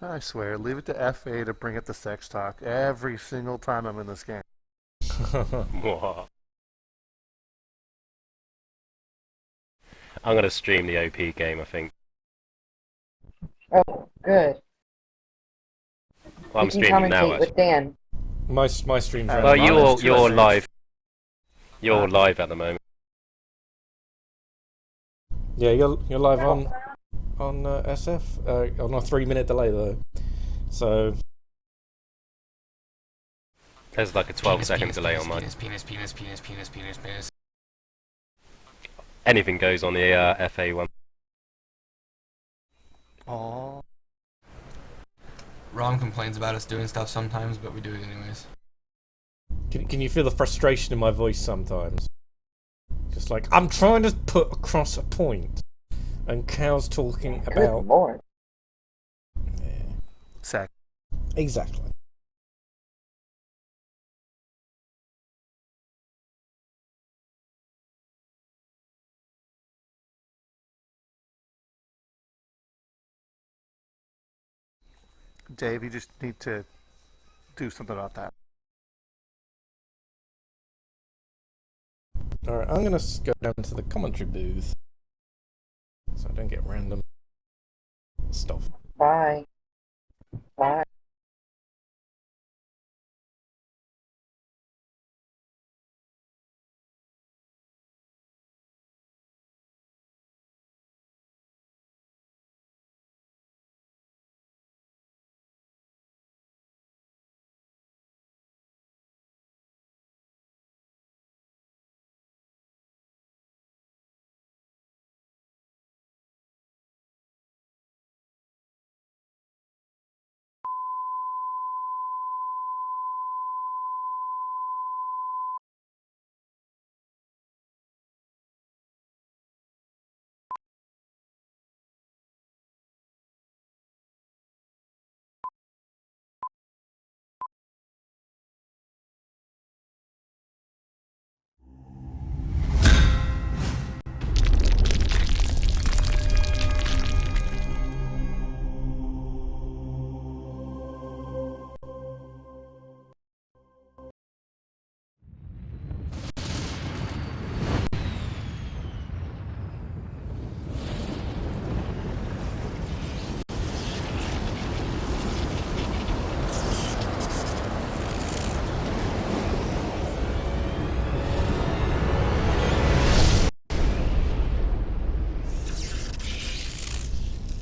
I swear, leave it to FA to bring up the sex talk every single time I'm in this game. Mwah. I'm gonna stream the OP game, I think. Oh, good. Well, You I'm can streaming now, commentate with actually. Dan. My stream's At Well, running minus now. you're 2 FA. live. You're live at the moment. Yeah, you're live on SF on a 3 minute delay though. So There's like a 12-second delay on mine. Penis. Anything goes on the FA one. Aww. Rom complains about us doing stuff sometimes, but we do it anyways. can you feel the frustration in my voice sometimes? Just like I'm trying to put across a point, and Cal's talking Good about lord. yeah, Sex. exactly. Dave, you just need to do something about that. All right, I'm gonna go down to the commentary booth so I don't get random stuff. Bye. Bye.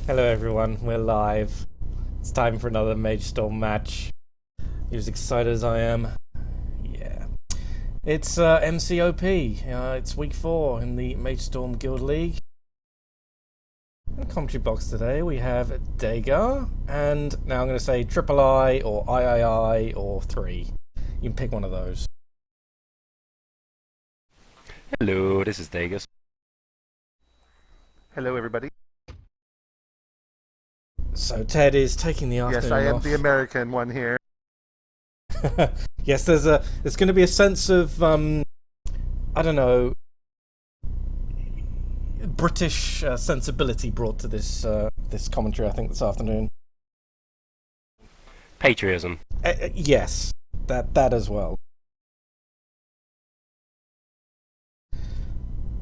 Hello everyone, we're live. It's time for another Magestorm match. You as excited as I am? Yeah. It's MCOP. It's week 4 in the Magestorm Guild League. In the commentary box today we have Dagar, and now I'm going to say Triple I or III or 3. You can pick one of those. Hello, this is Degas. Hello, everybody. So Ted is taking the afternoon Yes, I am off. the American one here. Yes, there's going to be a sense of I don't know, British sensibility brought to this commentary. I think this afternoon. Patriotism. Yes, that as well.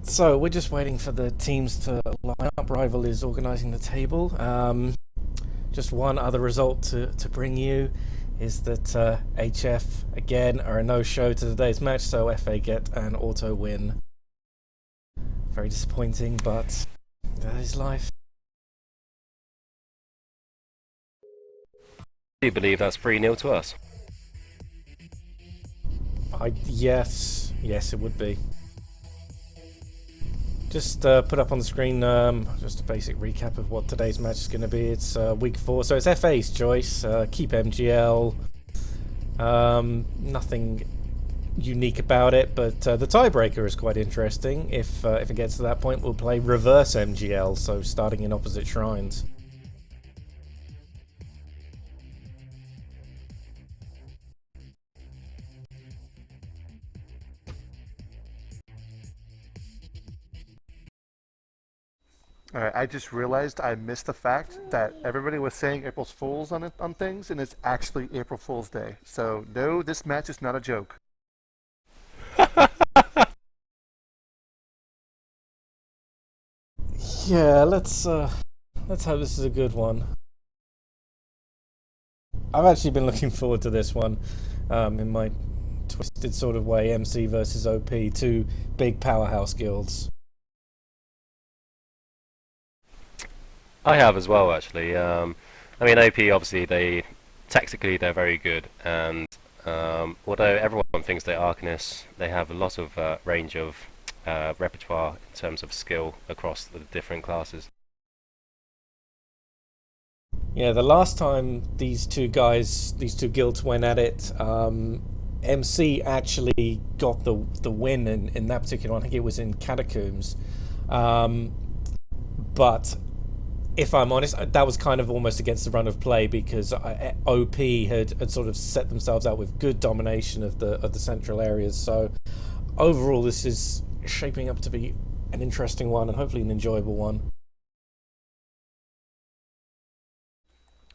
So we're just waiting for the teams to line up. Rival is organising the table. Just one other result to bring you is that HF again are a no-show to today's match, so FA get an auto win. Very disappointing, but that is life. Do you believe that's 3-0 to us? Yes, it would be. Just put up on the screen just a basic recap of what today's match is going to be. It's week 4, so it's FA's choice. Keep MGL. Nothing unique about it, but the tiebreaker is quite interesting. If it gets to that point, we'll play reverse MGL, so starting in opposite shrines. Alright, I just realized I missed the fact that everybody was saying April's Fools on it, on things, and it's actually April Fool's Day. So no, this match is not a joke. Yeah, let's hope this is a good one. I've actually been looking forward to this one, in my twisted sort of way. MC versus OP, two big powerhouse guilds. I have as well, actually. I mean, OP obviously tactically they're very good, and although everyone thinks they're Arcanists, they have a lot of range of repertoire in terms of skill across the different classes. Yeah, the last time these two guilds went at it, MC actually got the win in that particular one. I think it was in Catacombs. But if I'm honest, that was kind of almost against the run of play because OP had sort of set themselves out with good domination of the central areas. So overall, this is shaping up to be an interesting one and hopefully an enjoyable one.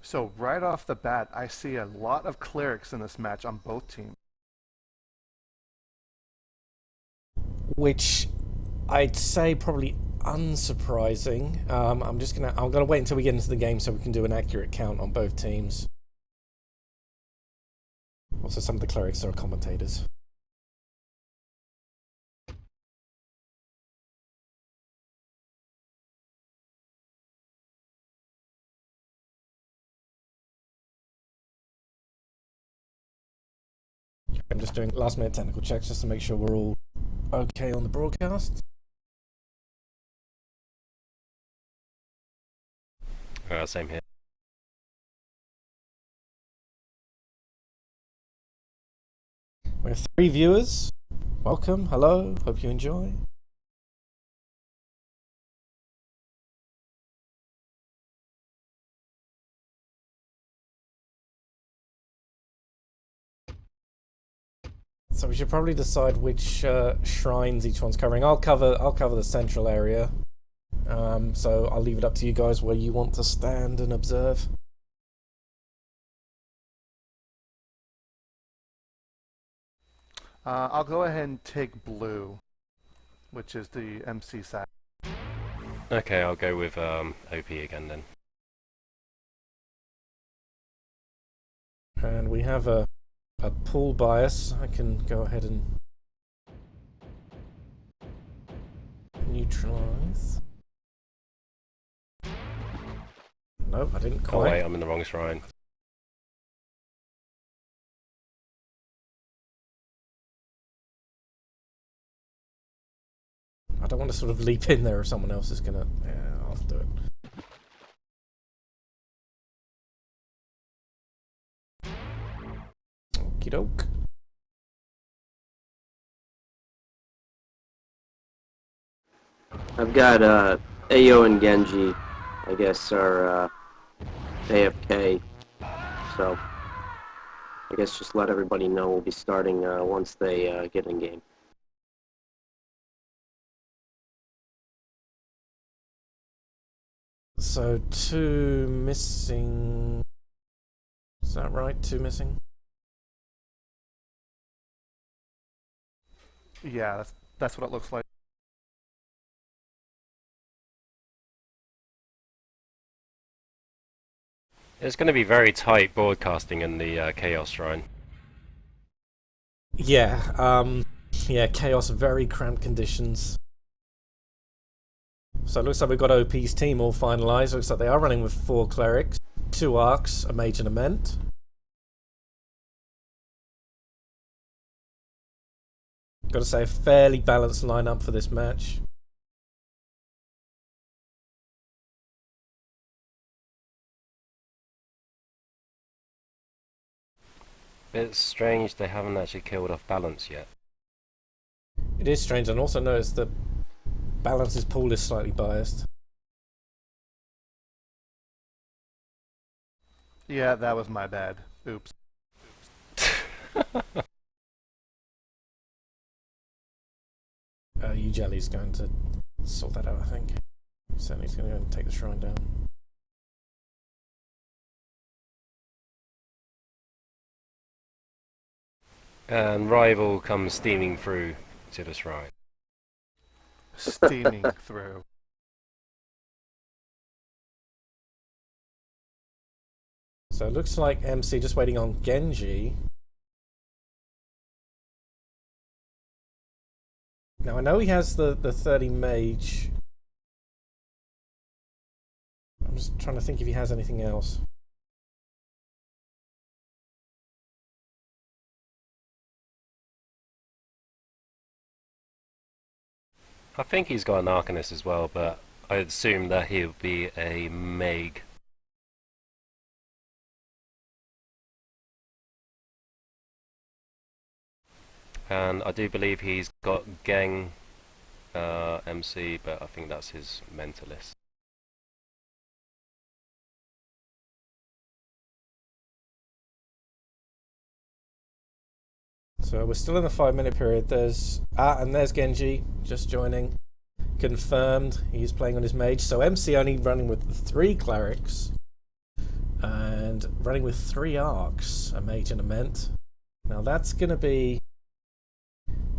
So right off the bat, I see a lot of clerics in this match on both teams. Which I'd say probably unsurprising. I'm gonna wait until we get into the game so we can do an accurate count on both teams. Also, some of the clerics are commentators. I'm just doing last minute technical checks just to make sure we're all okay on the broadcast. Same here. We have 3 viewers. Welcome, hello, hope you enjoy. So we should probably decide which shrines each one's covering. I'll cover the central area. So I'll leave it up to you guys where you want to stand and observe. I'll go ahead and take blue, which is the MC side. Okay, I'll go with OP again then. And we have a pull bias. I can go ahead and neutralize. Nope, I didn't quite. Oh wait, I'm in the wrong shrine. I don't want to sort of leap in there if someone else is gonna... Yeah, I'll do it. Okie doke. I've got Ayo and Genji, I guess, are AFK, so I guess just let everybody know we'll be starting once they get in game. So 2 missing... Is that right? 2 missing? Yeah, that's what it looks like. It's going to be very tight broadcasting in the Chaos Shrine. Yeah, yeah, Chaos, very cramped conditions. So it looks like we've got OP's team all finalised. Looks like they are running with 4 clerics, 2 arcs, a mage and a ment. Got to say, a fairly balanced lineup for this match. It's strange they haven't actually killed off balance yet. It is strange, and also notice that Balance's pool is slightly biased. Yeah, that was my bad. Oops. Jelly's going to sort that out, I think. So he's going to go and take the shrine down. And Rival comes steaming through to the shrine. Steaming through. So it looks like MC just waiting on Genji. Now I know he has the 30 mage. I'm just trying to think if he has anything else. I think he's got an Arcanist as well, but I assume that he'll be a Meg. And I do believe he's got Geng MC, but I think that's his mentalist. So we're still in the 5-minute period. There's and there's Genji just joining. Confirmed he's playing on his mage. So MC only running with 3 clerics and running with 3 arcs, a mage and a ment. Now that's gonna be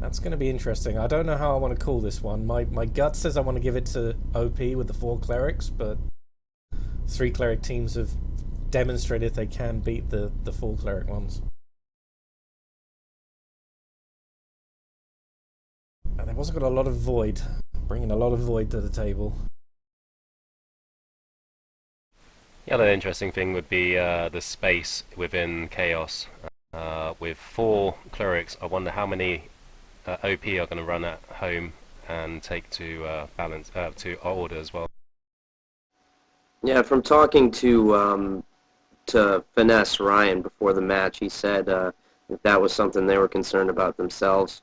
interesting. I don't know how I want to call this one. My gut says I want to give it to OP with the 4 clerics, but 3 cleric teams have demonstrated they can beat the 4 cleric ones. And they've also got a lot of void, bringing a lot of void to the table. The other interesting thing would be the space within Chaos. With 4 clerics, I wonder how many OP are going to run at home and take to balance to order as well. Yeah, from talking to Finesse Ryan before the match, he said that was something they were concerned about themselves.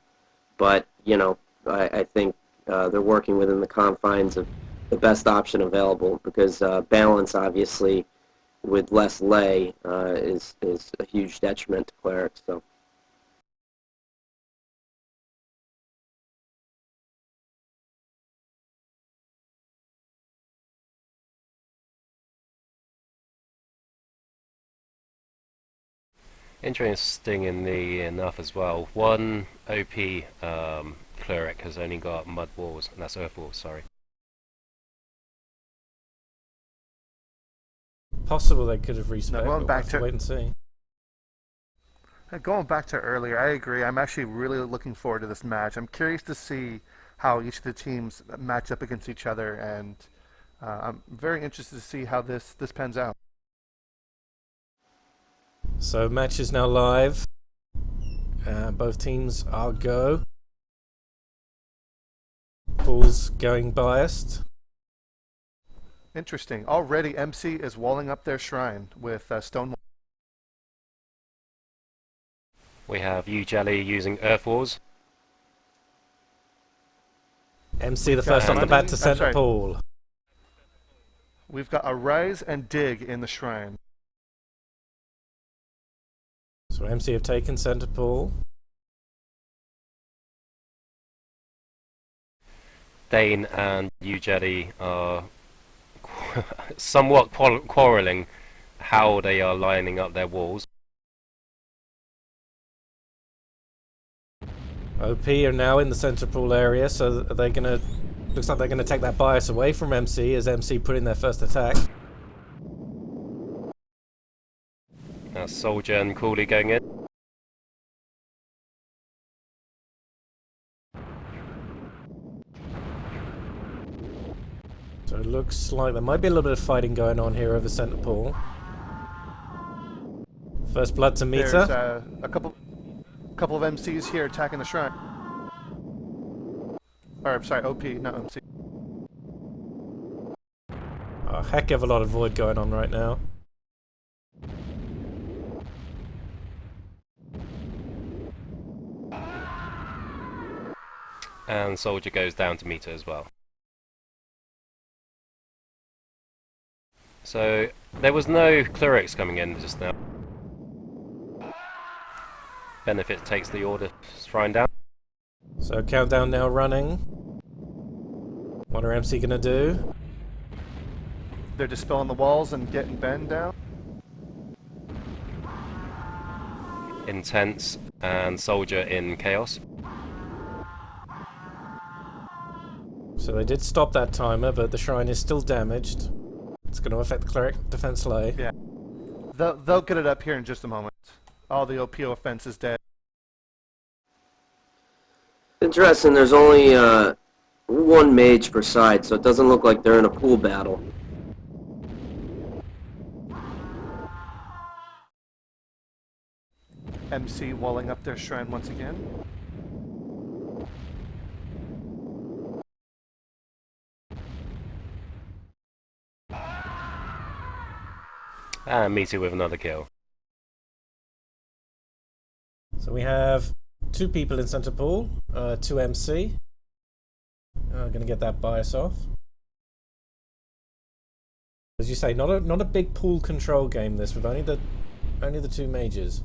But you know, I think they're working within the confines of the best option available, because balance, obviously, with less lay is a huge detriment to clerics. So. Interestingly enough as well, one OP cleric has only got mud walls, and that's earth walls, sorry. Possible they could have respec, No, but we'll have to wait and see. Going back to earlier, I agree. I'm actually really looking forward to this match. I'm curious to see how each of the teams match up against each other, and I'm very interested to see how this pans out. So match is now live. Both teams are go. Pool's going biased. Interesting. Already MC is walling up their shrine with stone. We have Jelly using earth walls. MC the first off the bat to center pool. We've got a rise and dig in the shrine. So MC have taken center pool. Dane and Jelly are somewhat quarrelling how they are lining up their walls. OP are now in the center pool area, so they're gonna. Looks like they're gonna take that bias away from MC as MC put in their first attack. Now Soldier and Cooley going in. So it looks like there might be a little bit of fighting going on here over center pool. First blood to meter. There's a couple of MCs here attacking the shrine. Or I'm sorry, OP, not MC. A heck of a lot of void going on right now. And Soldier goes down to meter as well. So there was no clerics coming in just now. Benefit takes the order shrine down. So countdown now running. What are MC gonna do? They're dispelling the walls and getting Ben down. Intense and Soldier in Chaos. So they did stop that timer, but the shrine is still damaged. It's going to affect the cleric defense low. Yeah. They'll get it up here in just a moment. All the OPO offense is dead. Interesting, there's only one mage per side, so it doesn't look like they're in a pool battle. MC walling up their shrine once again. And Me Too with another kill. So we have 2 people in center pool, 2 MC. Going to get that bias off. As you say, not a big pool control game. This with only the 2 mages.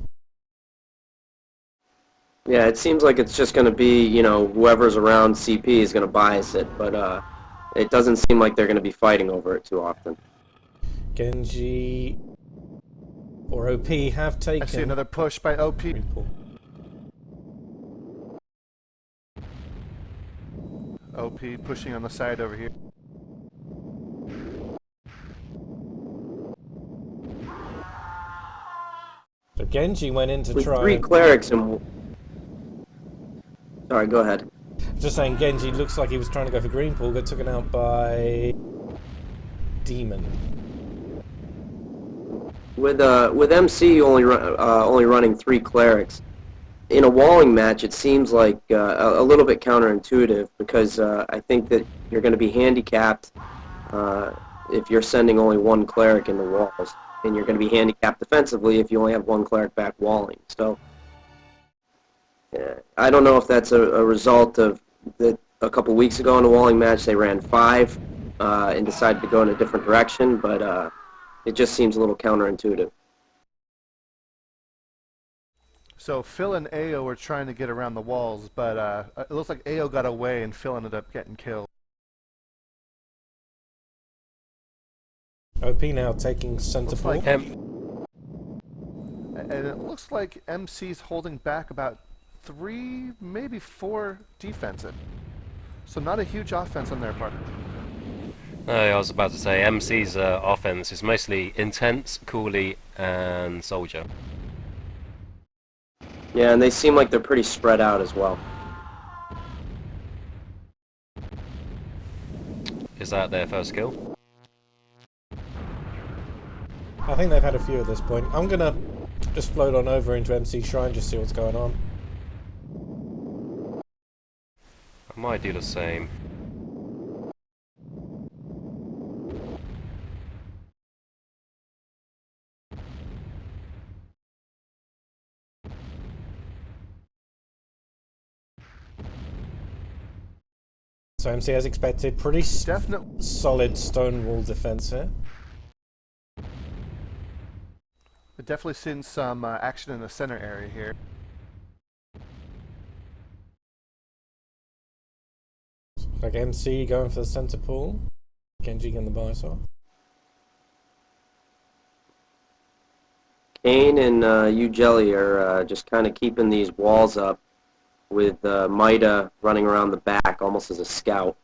Yeah, it seems like it's just going to be, you know, whoever's around CP is going to bias it, but it doesn't seem like they're going to be fighting over it too often. Genji or OP have taken. I see another push by OP. green pool. OP pushing on the side over here. So Genji went in to With try. 3 clerics and... Sorry, go ahead. Just saying, Genji looks like he was trying to go for green pool, got taken out by Demon. With MC only running 3 clerics, in a walling match it seems like a little bit counterintuitive, because I think that you're going to be handicapped if you're sending only 1 cleric in the walls, and you're going to be handicapped defensively if you only have 1 cleric back walling. So I don't know if that's a result of that a couple weeks ago in a walling match they ran 5 and decided to go in a different direction, but it just seems a little counterintuitive. So Phil and AO were trying to get around the walls, but it looks like AO got away and Phil ended up getting killed. OP now taking center Looks pool. like and it looks like MC's holding back about 3, maybe 4 defensive. So not a huge offense on their part. No, I was about to say, MC's offense is mostly Intense, Cooley, and Soldier. Yeah, and they seem like they're pretty spread out as well. Is that their first kill? I think they've had a few at this point. I'm gonna just float on over into MC Shrine, just see what's going on. I might do the same. So MC, as expected, pretty solid stone wall defense here. We've definitely seen some action in the center area here. Like MC going for the center pool. Genji getting the bias off. Kane and Jelly are just kind of keeping these walls up, with Maida running around the back almost as a scout.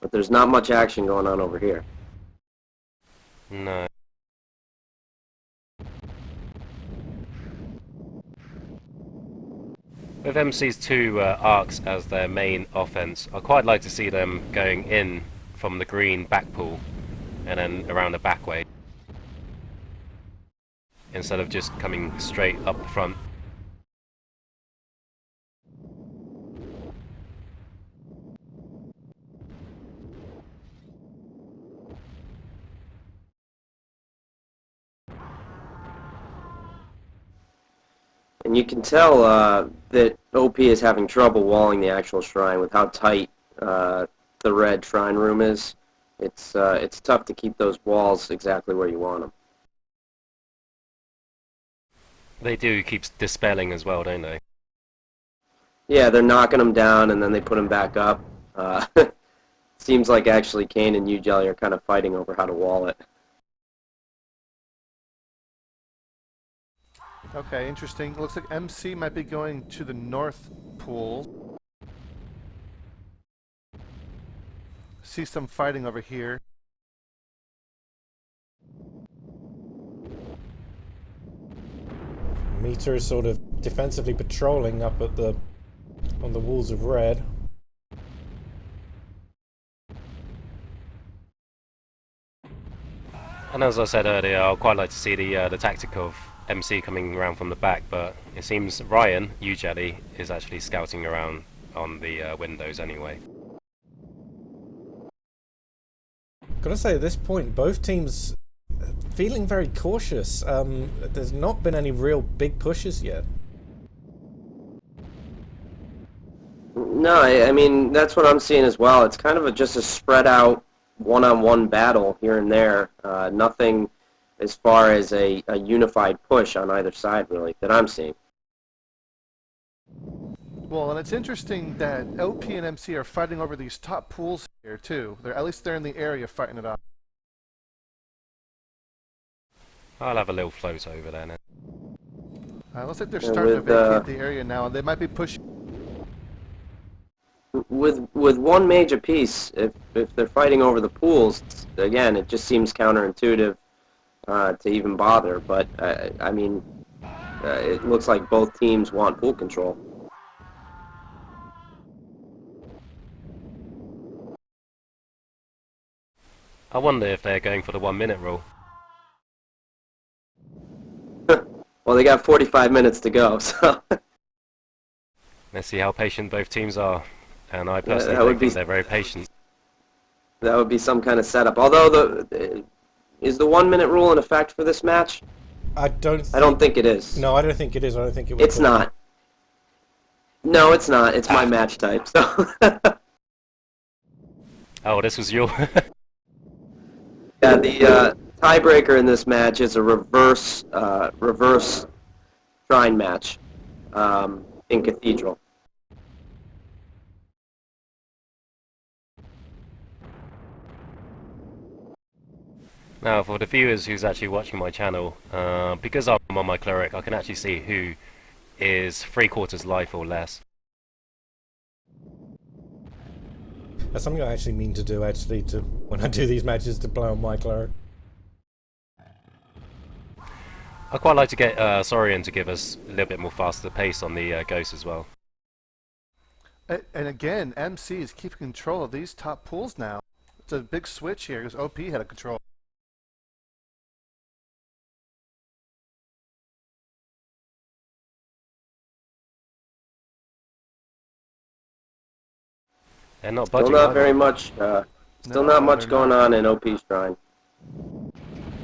But there's not much action going on over here. No. With MC's 2 arcs as their main offense, I'd quite like to see them going in from the green back pool and then around the back way, instead of just coming straight up the front. And you can tell that OP is having trouble walling the actual shrine with how tight the red shrine room is. It's tough to keep those walls exactly where you want them. They do keep dispelling as well, don't they? Yeah, they're knocking them down and then they put them back up. Seems like actually Kane and Jelly are kind of fighting over how to wall it. Okay, interesting. Looks like MC might be going to the north pool. See some fighting over here. Meter is sort of defensively patrolling up at the on the walls of red. And as I said earlier, I'd quite like to see the tactic of MC coming around from the back, but it seems Ryan, Jelly, is actually scouting around on the windows anyway. Gotta say, at this point, both teams feeling very cautious. There's not been any real big pushes yet. No, I mean, that's what I'm seeing as well. It's kind of just a spread out one-on-one battle here and there. Nothing as far as a unified push on either side, really, that I'm seeing. Well, and it's interesting that OP and MC are fighting over these top pools here too. At least they're in the area fighting it out. I'll have a little float over there now. Looks like they're starting to with, vacate the area now, and they might be pushing. With one mage apiece, if they're fighting over the pools, again, it just seems counterintuitive to even bother. But I mean, it looks like both teams want pool control. I wonder if they're going for the 1-minute rule. Well, they got 45 minutes to go, so Let's see how patient both teams are. And I personally that would think be they're very patient. that would be some kind of setup. Although is the 1-minute rule in effect for this match? I don't think it is. No, I don't think it is. I don't think it was. It's not. No, it's not. It's my match type. So Oh, this was your... yeah, the tiebreaker in this match is a reverse shrine match in Cathedral. Now, for the viewers who's actually watching my channel, because I'm on my cleric, I can actually see who is 3/4 life or less. That's something I actually mean to do. Actually, to when I do these matches, to play on my cleric. I'd quite like to get Sorian to give us a little bit more faster pace on the Ghost as well. And again, MC is keeping control of these top pools now. It's a big switch here because OP had a control. They're not Still budging. not are very they? much. Still No, not much they're going not. on in OP Shrine.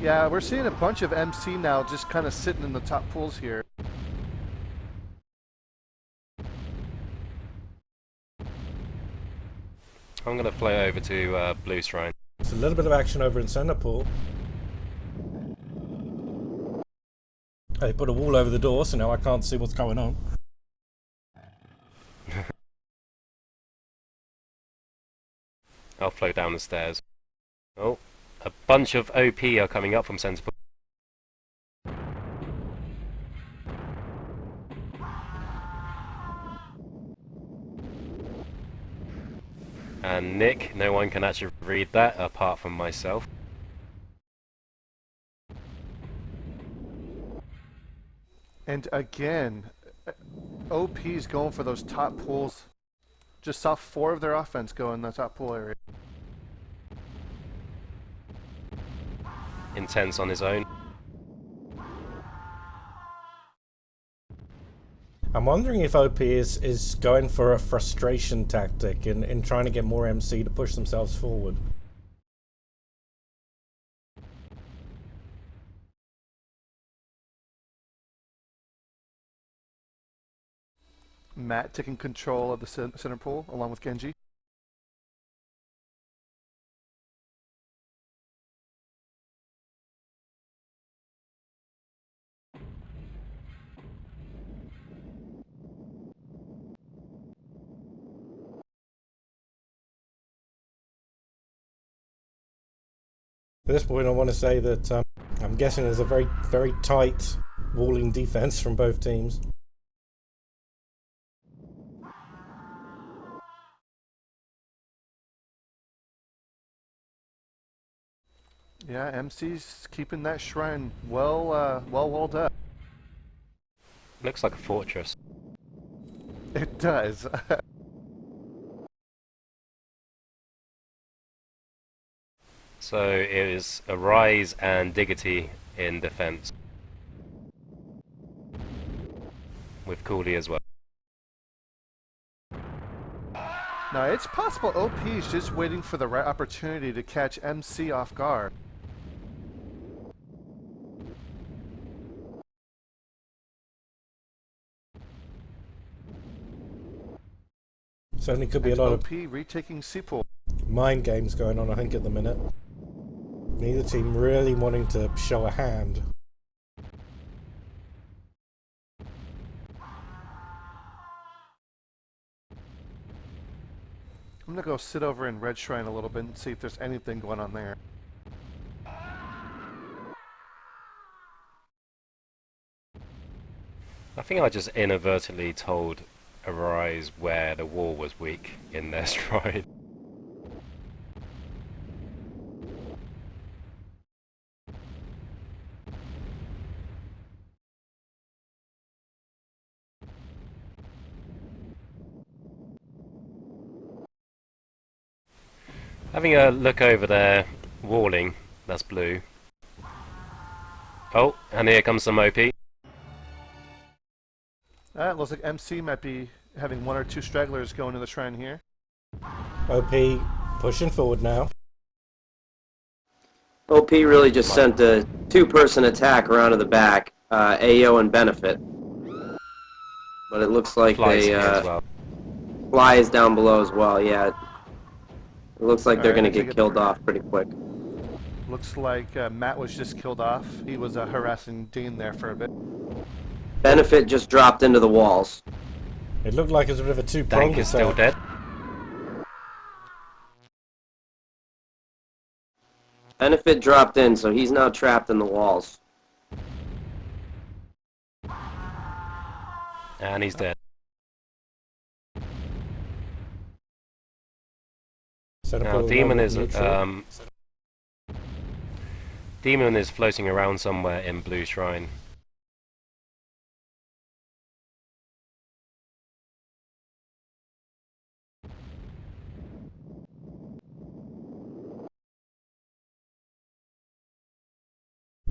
Yeah, we're seeing a bunch of MC now just kind of sitting in the top pools here. I'm going to fly over to Blue Shrine. There's a little bit of action over in center pool. They put a wall over the door, so now I can't see what's going on. I'll float down the stairs. Oh, a bunch of OP are coming up from center pool. And Nick, no one can actually read that apart from myself. And again, OP's going for those top pools. Just saw 4 of their offense go in the top pool area. Intense on his own. I'm wondering if OP is going for a frustration tactic in trying to get more MC to push themselves forward. Matt taking control of the center pool along with Genji. At this point, I want to say that I'm guessing there's a very, very tight walling defense from both teams. Yeah, MC's keeping that shrine well walled up. Looks like a fortress. It does. So it is Arise and Diggity in defense, with Cooley as well. Now, it's possible OP is just waiting for the right opportunity to catch MC off guard. Certainly could be a And lot OP of retaking C-Pool. mind games going on, I think, at the minute. Neither team really wanting to show a hand. I'm gonna go sit over in Red Shrine a little bit and see if there's anything going on there. I think I just inadvertently told Arise where the wall was weak in their stride. Having a look over their walling, that's blue. Oh, and here comes some OP. It looks like MC might be having one or two stragglers going to the shrine here. OP pushing forward now. OP really just sent a two-person attack around to the back, AO and Benefit. But it looks like Flies they, here as well. Fly is down below as well, yeah. It looks like they're Alright, going to I take get it- killed off pretty quick. Looks like Matt was just killed off. He was harassing Dean there for a bit. Benefit just dropped into the walls. It looked like it was a bit of a two-pronged Dank is still attack. dead. Benefit dropped in, so he's now trapped in the walls. And he's dead. So to Now put Demon another is neutral. Demon is floating around somewhere in Blue Shrine.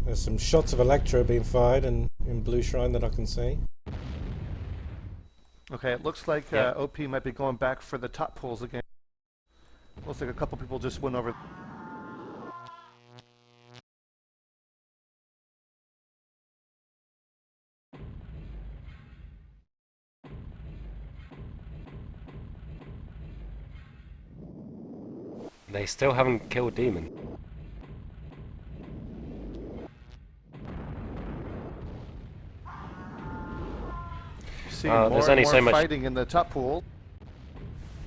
There's some shots of Electro being fired in Blue Shrine that I can see. Okay, it looks like Yeah. OP might be going back for the top pools again. Looks like a couple people just went over. They still haven't killed Demon. See there's more and only more so much- fighting in the top pool.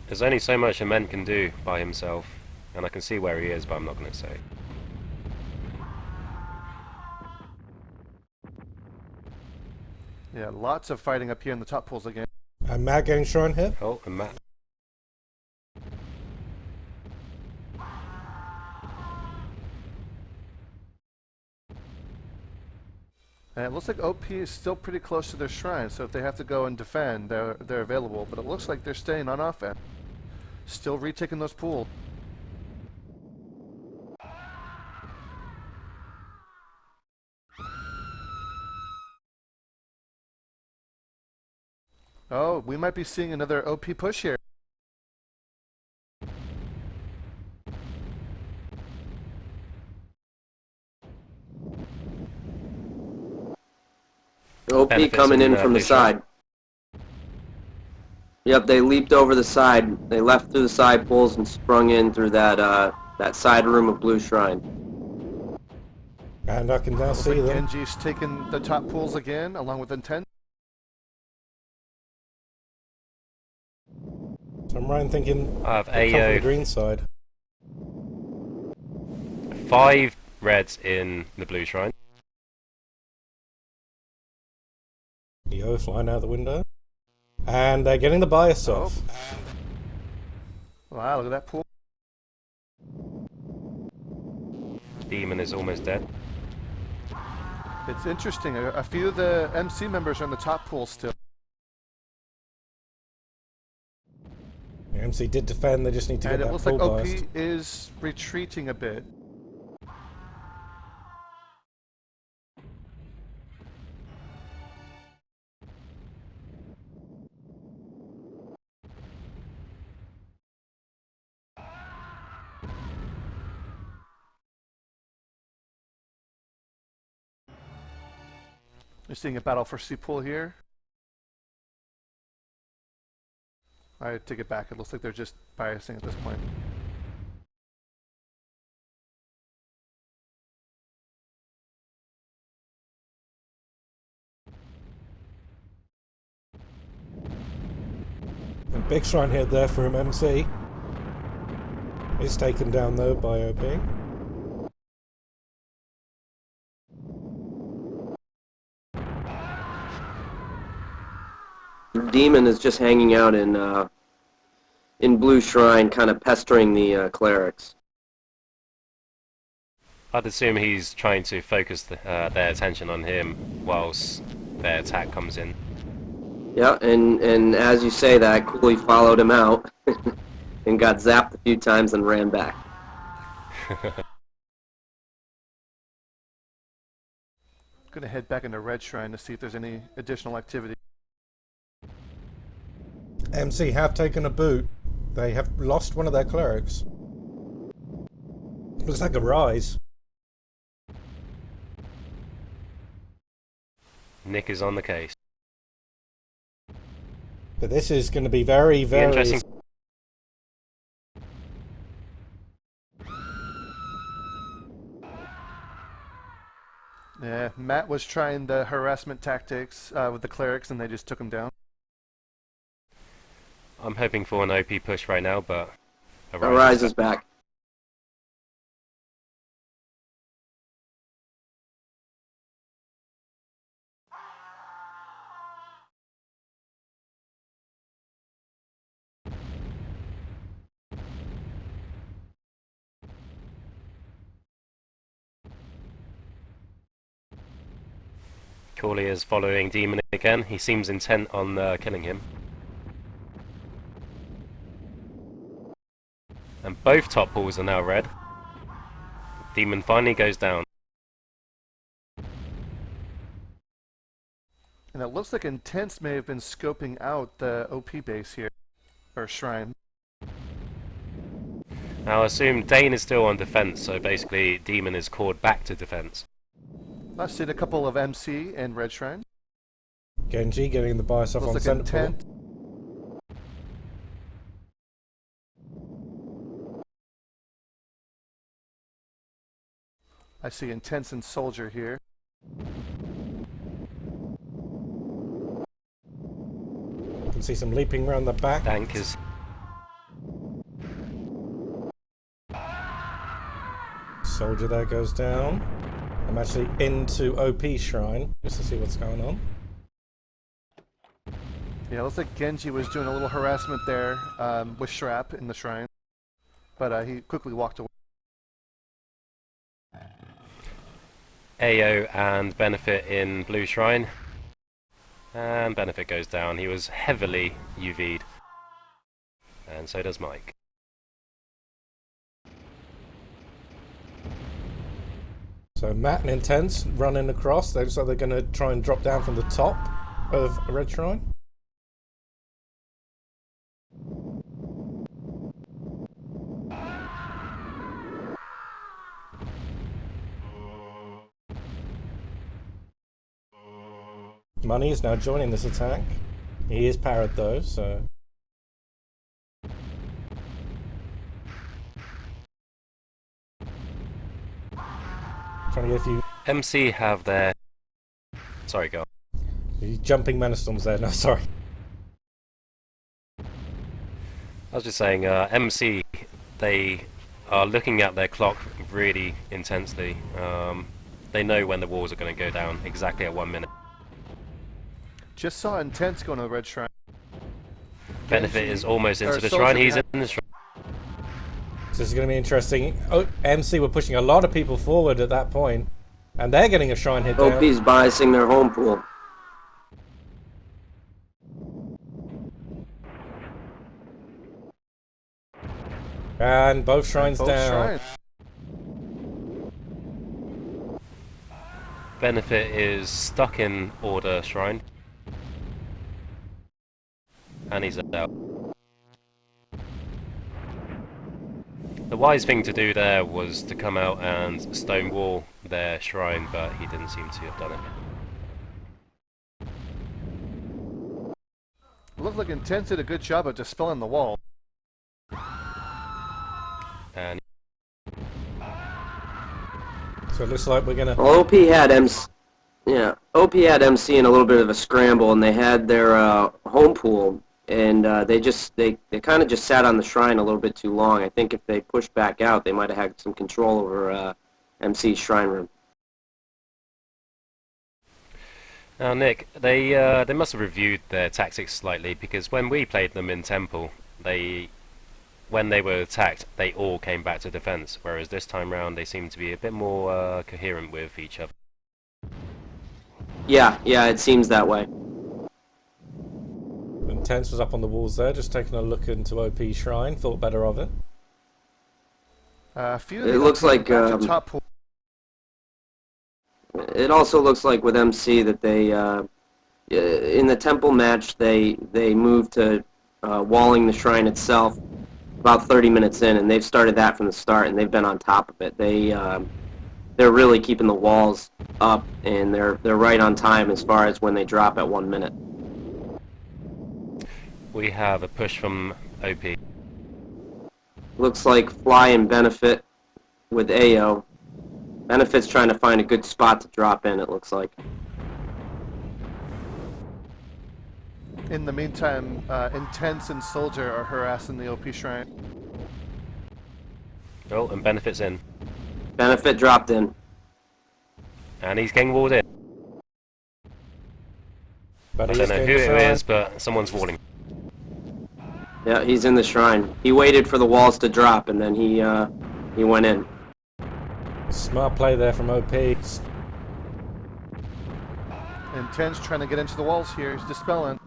There's only so much a man can do by himself, and I can see where he is, but I'm not going to say. Yeah, lots of fighting up here in the top pools again. And Matt getting Shrine hit. Oh, and Matt. And it looks like OP is still pretty close to their shrine, so if they have to go and defend, they're available. But it looks like they're staying on offense. Still retaking those pools. Oh, we might be seeing another OP push here. OP Benefits coming in in, from the Blue Shrine. side. Yep, they leaped over the side. They left through the side pools and sprung in through that side room of Blue Shrine. And I can now Looks see like them. Genji's taking the top pools again, along with Intent. So I'm right thinking I have they come from the AO green side. 5 reds in the blue shrine. Yo, flying out the window. And they're getting the bias Oh. off. Wow, look at that pool. Demon is almost dead. It's interesting. A few of the MC members are in the top pool still. The MC did defend, they just need to And get it that looks pool like OP biased. is retreating a bit. You're seeing a battle for C pool here. I take it back. It looks like they're just biasing at this point. A big shrine hit there from MC. Is taken down though by OP. Demon is just hanging out in blue shrine, kind of pestering the clerics. I'd assume he's trying to focus their attention on him whilst their attack comes in. Yeah, and as you say that, Cooley followed him out and got zapped a few times and ran back. Gonna head back into Red Shrine to see if there's any additional activity. MC have taken a boot. They have lost one of their clerics. Looks like a rise. Nick is on the case. But this is going to be very, very interesting. Yeah, Matt was trying the harassment tactics with the clerics and they just took him down. I'm hoping for an OP push right now, but Arise is back. Corley is following Demon again. He seems intent on killing him. And both top pools are now red. Demon finally goes down. And it looks like Intense may have been scoping out the OP base here, or shrine. Now I assume Dane is still on defense, so basically Demon is called back to defense. I've seen a couple of MC and Red Shrine. Genji getting the bias off on Looks like center Intent. pool. I see Intense and Soldier here. You can see some leaping around the back. Dank is... Soldier there goes down. I'm actually into OP Shrine, just to see what's going on. Yeah, it looks like Genji was doing a little harassment there with Shrap in the shrine. But he quickly walked away. AO and Benefit in blue shrine. And Benefit goes down. He was heavily UV'd. And so does Mike. So Matt and Intense running across. They looks like they're going to try and drop down from the top of a Red Shrine. Money is now joining this attack. He is powered though, so... Trying to get a few... MC have their... Sorry, go on. He's jumping Magestorms there, no, sorry. I was just saying, MC, they are looking at their clock really intensely. They know when the walls are going to go down exactly at 1 minute. Just saw Intense go to the red shrine. Benefit Genji, is almost into or the Soldier shrine. He's in behind- the shrine. So this is going to be interesting. Oh, MC were pushing a lot of people forward at that point, and they're getting a shrine hit down. OP's biasing their home pool. And both shrines Both down. shrines. Benefit is stuck in order shrine. And he's out. The wise thing to do there was to come out and stonewall their shrine, but he didn't seem to have done it. It looked like Intense did a good job of dispelling the wall. And So it looks like we're going to... Well, OP had MC. Yeah, OP had MC in a little bit of a scramble, and they had their home pool, and they kind of just sat on the shrine a little bit too long. I think if they pushed back out, they might have had some control over MC's shrine room. now, Nick, they must have reviewed their tactics slightly, because when we played them in Temple, when they were attacked, they all came back to defense, whereas this time round they seem to be a bit more coherent with each other. Yeah, it seems that way. Intense was up on the walls there, just taking a look into OP's shrine, thought better of it. A few of It the looks OP like, back to top pool. It also looks like with MC that they, in the Temple match, they moved to walling the shrine itself about 30 minutes in, and they've started that from the start, and they've been on top of it. They're really keeping the walls up, and they're right on time as far as when they drop at 1 minute. We have a push from OP. Looks like Fly and Benefit with AO. Benefit's trying to find a good spot to drop in, it looks like. In the meantime, Intense and Soldier are harassing the OP shrine. Oh, and Benefit's in. Benefit dropped in. And he's getting walled in. But I he don't is know getting who the it shrine. is, but someone's walling. Yeah, he's in the shrine. He waited for the walls to drop, and then he went in. Smart play there from OP. Intense trying to get into the walls here. He's dispelling.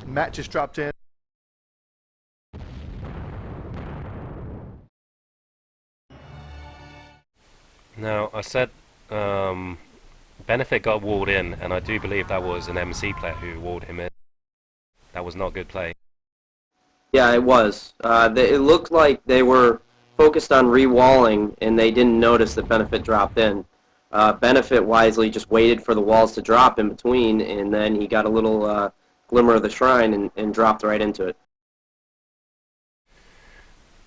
Matt just dropped in. Now, I said Benefit got walled in, and I do believe that was an MC player who walled him in. That was not good play. Yeah, it was. It looked like they were focused on re-walling, and they didn't notice that Benefit dropped in. Benefit wisely just waited for the walls to drop in between, and then he got a little glimmer of the shrine and dropped right into it.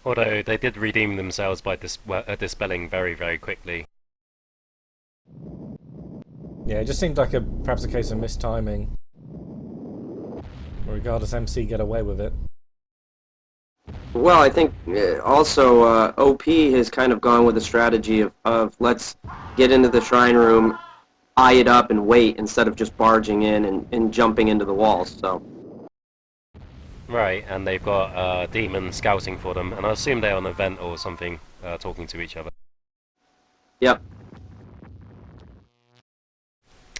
Although they did redeem themselves by dispelling very, very quickly. Yeah, it just seemed like perhaps a case of mistiming. Regardless, MC get away with it. Well, I think also OP has kind of gone with a strategy of let's get into the shrine room, eye it up, and wait instead of just barging in and jumping into the walls. So. Right, and they've got Demon scouting for them, and I assume they're on an event or something, talking to each other. Yep.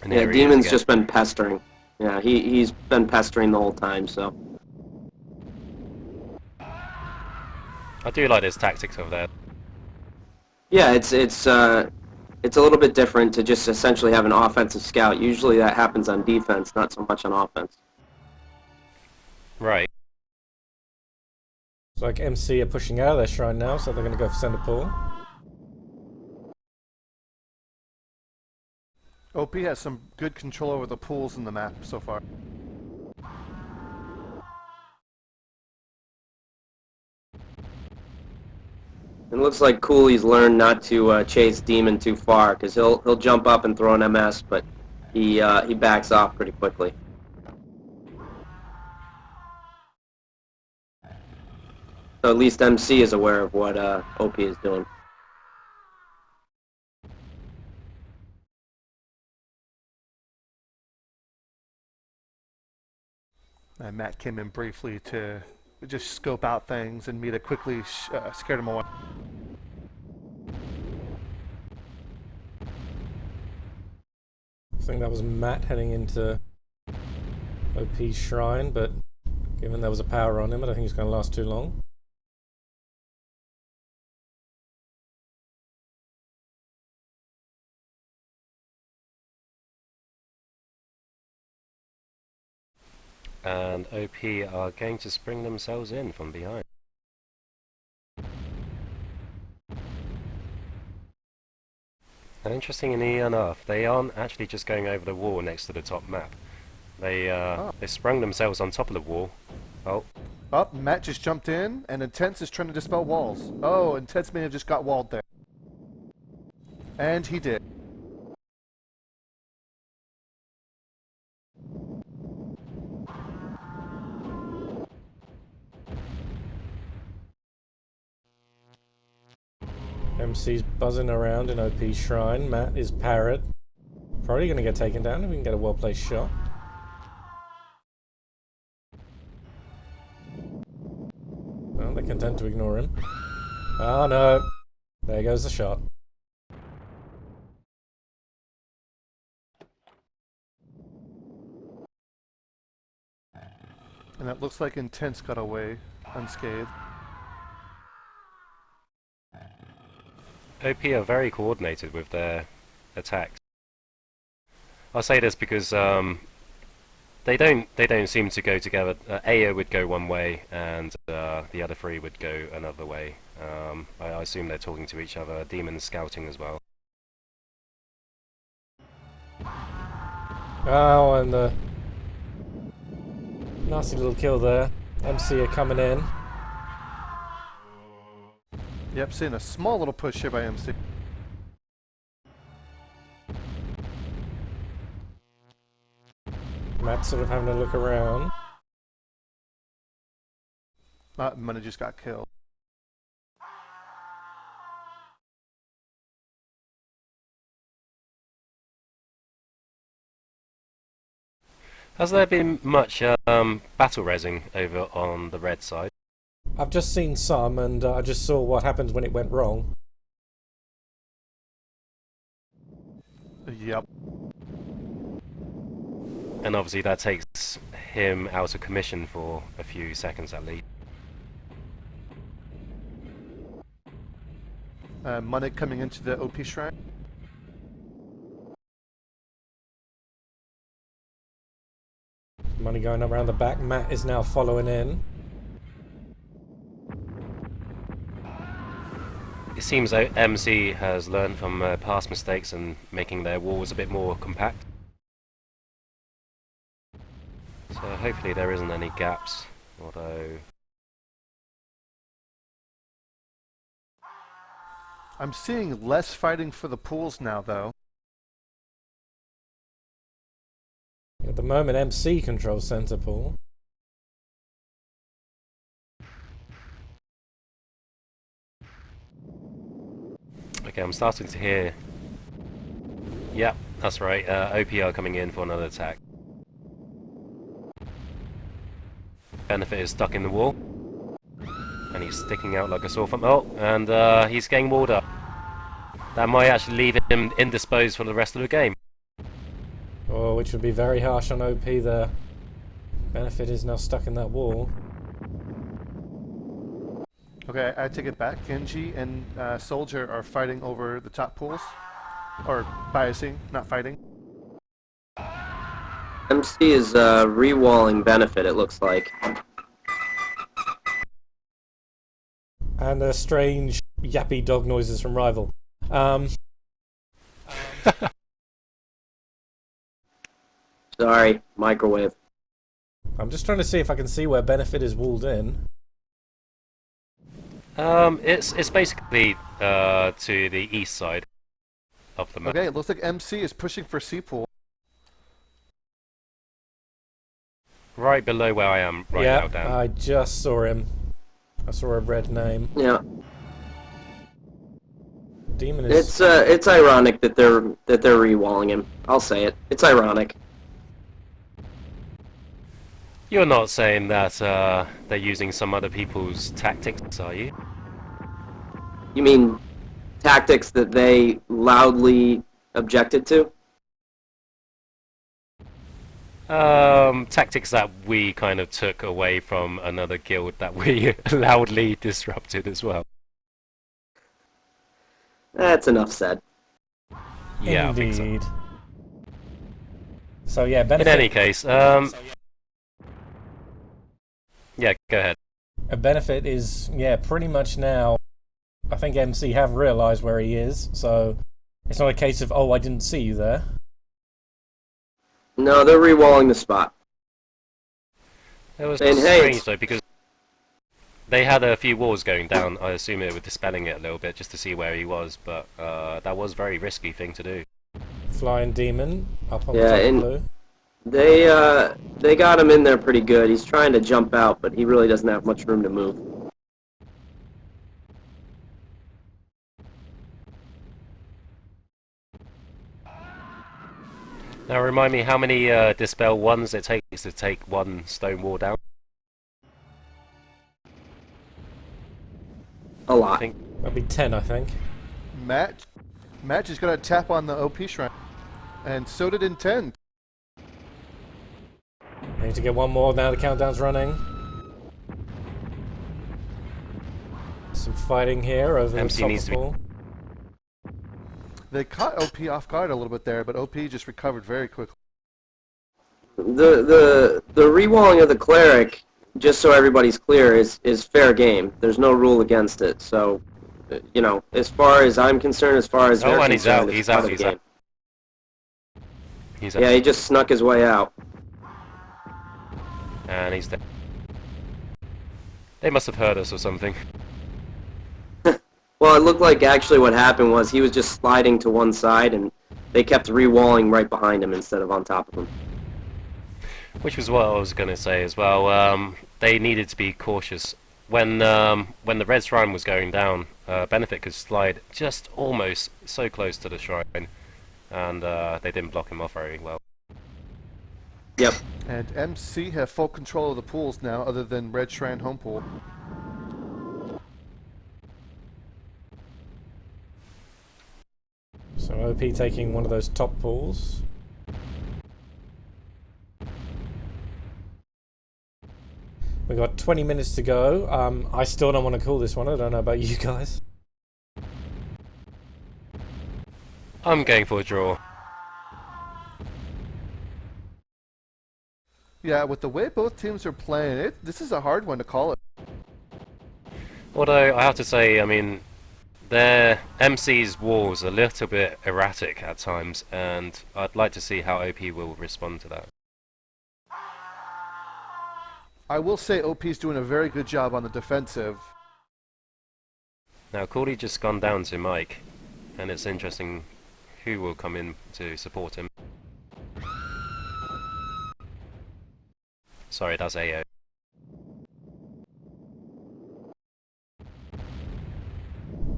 And Yeah, here he is Demon's again. just been pestering. Yeah, he's been pestering the whole time, so. I do like his tactics over there. Yeah, it's a little bit different to just essentially have an offensive scout. Usually that happens on defense, not so much on offense. Right. It's like MC are pushing out of their shrine now, so they're going to go for center pool. OP has some good control over the pools in the map so far. It looks like Cooley's learned not to chase Demon too far, because he'll jump up and throw an MS, but he backs off pretty quickly. So at least MC is aware of what OP is doing. And Matt came in briefly to just scope out things, and Mita quickly scared him away. I think that was Matt heading into OP's shrine, but given there was a power on him, I don't think it's going to last too long. And OP are going to spring themselves in from behind. And interestingly enough, they aren't actually just going over the wall next to the top map. They sprung themselves on top of the wall. Oh. Oh, Matt just jumped in, and Intense is trying to dispel walls. Oh, Intense may have just got walled there. And he did. MC's buzzing around in OP's shrine. Matt is parried. Probably going to get taken down if we can get a well-placed shot. Well, they're content to ignore him. Oh no! There goes the shot. And it looks like Intense got away unscathed. OP are very coordinated with their attacks. I'll say this because they don't seem to go together. AO would go one way, and the other three would go another way. I assume they're talking to each other. Demon's scouting as well. Oh, and the nasty little kill there. MC are coming in. Yep, seeing a small little push here by MC. Matt's sort of having a look around. Money just got killed. Has there been much battle resing over on the red side? I've just seen some, and I just saw what happens when it went wrong. Yep. And obviously that takes him out of commission for a few seconds at least. Money coming into the OP shrine. Money going around the back. Matt is now following in. It seems that MC has learned from past mistakes and making their walls a bit more compact. So hopefully there isn't any gaps, although... I'm seeing less fighting for the pools now, though. At the moment, MC controls center pool. Okay, I'm starting to hear... Yep, that's right, OPR coming in for another attack. Benefit is stuck in the wall. And he's sticking out like a sore thumb. Oh, and he's getting walled up. That might actually leave him indisposed for the rest of the game. Oh, which would be very harsh on OP there. Benefit is now stuck in that wall. Okay, I take it back. Genji and Soldier are fighting over the top pools. Or biasing, not fighting. MC is re-walling Benefit, it looks like. And strange yappy dog noises from Rival. Sorry, microwave. I'm just trying to see if I can see where Benefit is walled in. It's basically to the east side of the map. Okay, it looks like MC is pushing for C pool. Right below where I am right now, Dan. I just saw him. I saw a red name. Yeah. Demon is... It's ironic that they're rewalling him. I'll say it. It's ironic. You're not saying that they're using some other people's tactics, are you? You mean tactics that they loudly objected to? Tactics that we kind of took away from another guild that we loudly disrupted as well. That's enough said. Yeah, I think so. Indeed. So yeah, In benefit... any case, yeah, go ahead. A benefit is, yeah, pretty much now, I think MC have realised where he is, so it's not a case of, oh, I didn't see you there. No, they're rewalling the spot. It was And hey, strange though, because they had a few walls going down. I assume it was dispelling it a little bit just to see where he was, but that was a very risky thing to do. Flying Demon, up on the Yeah, top and blue. they got him in there pretty good. He's trying to jump out, but he really doesn't have much room to move. Now remind me how many dispel ones it takes to take one stone wall down? A lot. I think. That'll be 10, I think. Matt just got a tap on the OP shrine, and so did Intent. I need to get one more now the countdown's running. Some fighting here over MC the top needs of to the be- wall. They caught OP off guard a little bit there, but OP just recovered very quickly. The rewalling of the cleric, just so everybody's clear, is fair game. There's no rule against it. So, you know, as far as I'm concerned, as far as they're Oh, and he's concerned, out. it's He's part out. of the He's game. out. He's Yeah, out. he just snuck his way out. And he's dead. They must have heard us or something. Well, it looked like actually what happened was he was just sliding to one side, and they kept rewalling right behind him instead of on top of him. Which was what I was going to say as well. They needed to be cautious. When the red shrine was going down, Benefit could slide just almost so close to the shrine, and they didn't block him off very well. Yep. And MC have full control of the pools now, other than Red Shrine home pool. So OP taking one of those top pools. We got 20 minutes to go. I still don't want to call this one. I don't know about you guys. I'm going for a draw. Yeah, with the way both teams are playing, this is a hard one to call it. Although I have to say, I mean, their MC's walls are a little bit erratic at times, and I'd like to see how OP will respond to that. I will say OP's doing a very good job on the defensive. Now, Cordy just gone down to Mike, and it's interesting who will come in to support him. Sorry, that's AO.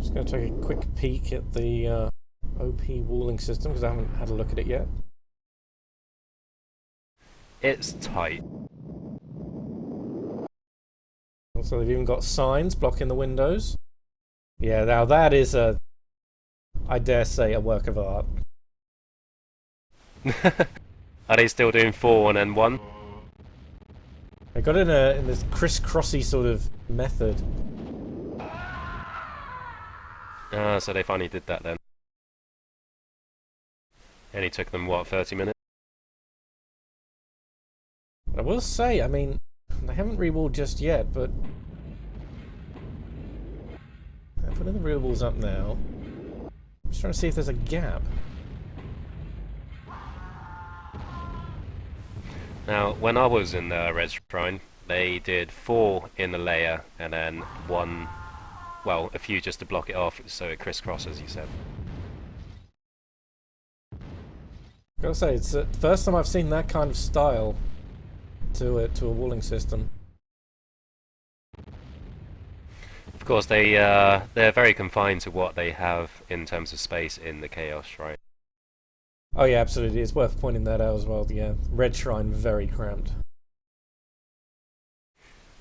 Just going to take a quick peek at the OP walling system because I haven't had a look at it yet. It's tight. So they've even got signs blocking the windows. Yeah, now that is I dare say, a work of art. Are they still doing 4 and then 1? They got it in this crisscrossy sort of method. So they finally did that then. Only took them, what, 30 minutes? I will say, I mean, they haven't rewalled just yet, but they're putting the rewalls up now. I'm just trying to see if there's a gap. Now, when I was in the Red Shrine, they did 4 in the layer, and then 1, well, a few just to block it off, so it crisscrosses, as you said. Gotta say, it's the first time I've seen that kind of style to a walling system. Of course, they're very confined to what they have in terms of space in the Chaos Shrine. Oh yeah, absolutely. It's worth pointing that out as well. Yeah, Red Shrine very cramped.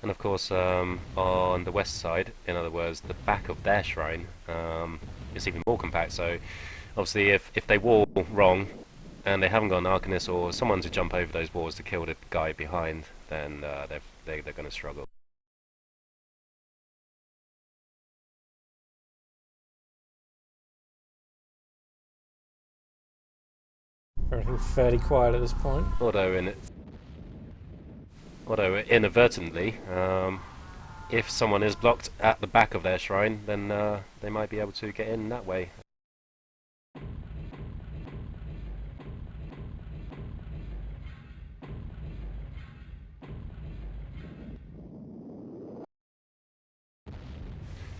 And of course, on the west side, in other words, the back of their shrine, is even more compact. So, obviously, if they wall wrong, and they haven't got an Arcanist or someone to jump over those walls to kill the guy behind, then they're going to struggle. Everything fairly quiet at this point. Although inadvertently, if someone is blocked at the back of their shrine, then they might be able to get in that way.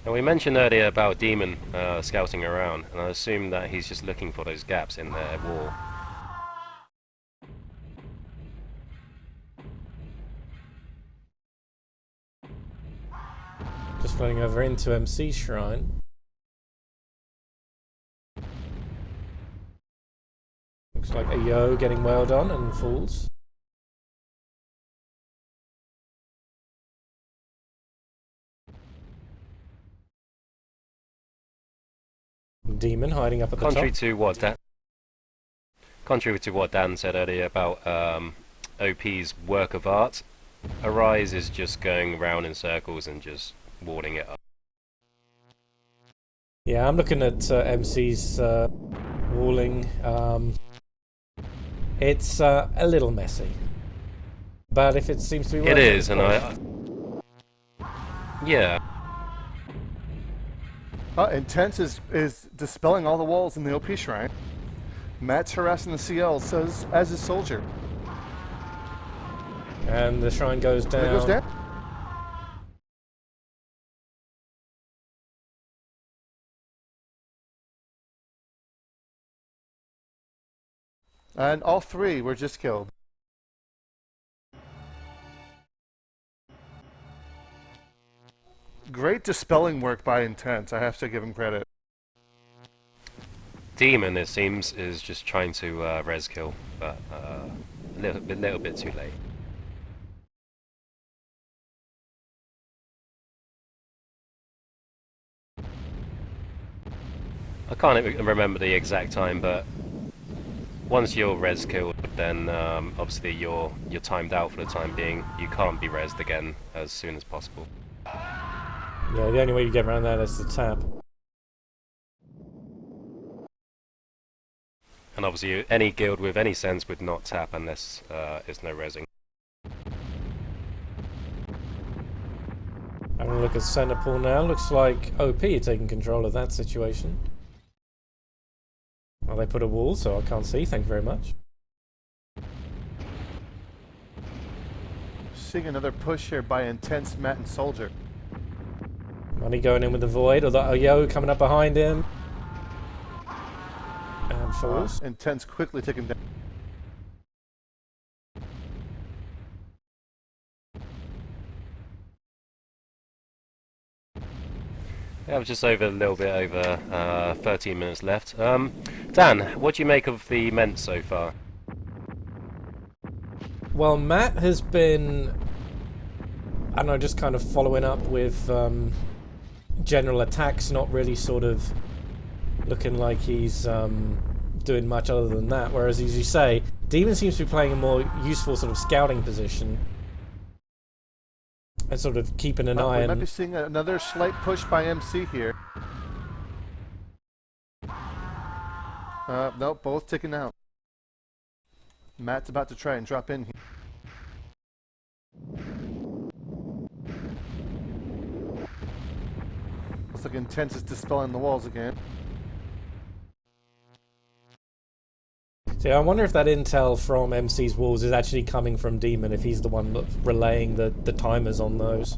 And we mentioned earlier about Demon scouting around, and I assume that he's just looking for those gaps in their wall. Just floating over into MC Shrine. Looks like a Yo getting wailed on and falls. Demon hiding up at the Contrary top. to what Dan said earlier about OP's work of art, Arise is just going round in circles and just warding it up. Yeah, I'm looking at MC's walling. It's a little messy, but if it seems to be working, It is, and yeah. Intense is dispelling all the walls in the OP shrine. Matt's harassing the CL, says as his soldier. and the shrine goes And down. it goes down. And all three were just killed. Great dispelling work by Intense. I have to give him credit. Demon, it seems, is just trying to res kill, but a little bit too late. I can't even remember the exact time, but once you're res killed, then obviously you're timed out for the time being. You can't be resed again as soon as possible. Yeah, the only way you get around that is to tap. And obviously any guild with any sense would not tap unless there's no resing. Having a look at center pool now. Looks like OP are taking control of that situation. Well, they put a wall, so I can't see. Thank you very much. Seeing another push here by Intense, Matt, and Soldier. Money going in with the void, although Yo coming up behind him. And falls. Intense quickly took him down. Yeah, just over a little bit over 13 minutes left. Dan, what do you make of the Ment so far? Well, Matt has been, I don't know, just kind of following up with general attacks, not really sort of looking like he's doing much other than that. Whereas, as you say, Demon seems to be playing a more useful sort of scouting position. And sort of keeping an eye We on... might be seeing another slight push by MC here. Nope, both ticking out. Matt's about to try and drop in here. Looks like Intense is dispelling the walls again. So I wonder if that intel from MC's walls is actually coming from Demon, if he's the one that's relaying the timers on those.